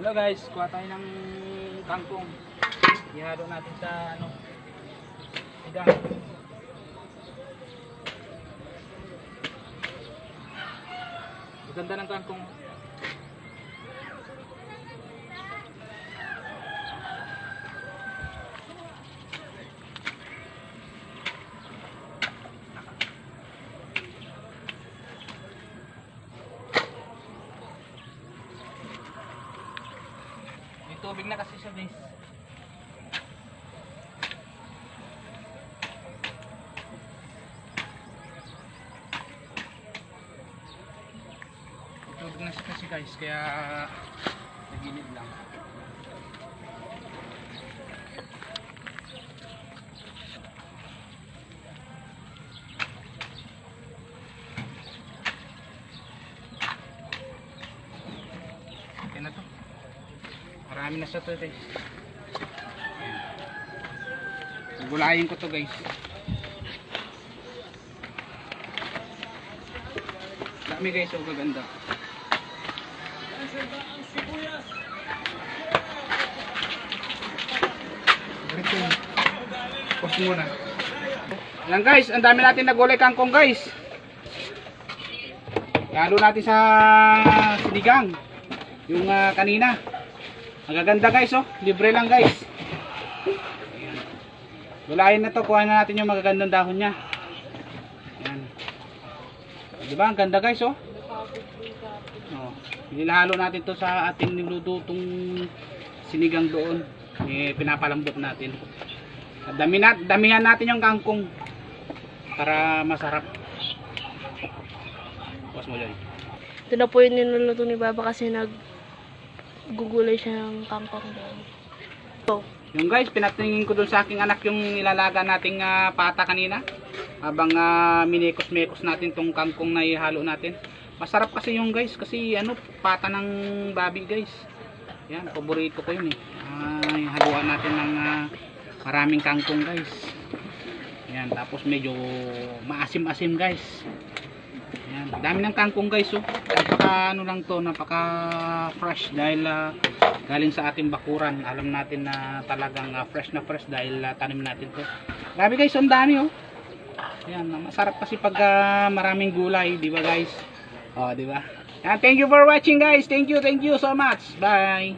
Hello guys, kuha tayo ng kangkong. Ihalo natin sa sigang. Ganda ng kangkong. Tubig na kasi siya guys. Tubig na siya kasi guys, kaya nagilid lang. Okay na to. Marami na siya to guys. Gulayin ko to guys. Dami guys, oh gaganda. Pause muna. Yan guys, ang dami natin na gulay kangkong guys. Halo natin sa sinigang. Yung kanina. Ang gaganda guys, oh. Libre lang guys. Ayan. Gulayin na to. Kuha na natin yung magagandang dahon niya. Ayan. Diba? Ang ganda guys, oh. Oh. Nilahalo natin to sa ating niludutong sinigang doon. Pinapalambot natin. At damihan natin yung kangkong para masarap. Pause mo dyan. Ito na po yung niluluto ni Baba kasi gugulay siya ng kangkong doon. So, yung guys, pinatingin ko dun sa aking anak yung nilalaga nating pata kanina. Habang minikos-mekos natin tong kangkong na ihalo natin. Masarap kasi yung guys, kasi pata ng babi guys. Yan, paborito ko yun eh. Haluan natin ng maraming kangkong guys. Yan, tapos medyo maasim-asim guys. Yan, dami ng kangkong guys, oh. Napaka lang to, napaka fresh dahil galing sa ating bakuran. Alam natin na talagang fresh na fresh dahil tanim natin to. Grabe guys, ang dami oh. Yan, masarap kasi pag maraming gulay, di ba guys? Oh, di ba? Thank you for watching guys. Thank you so much. Bye.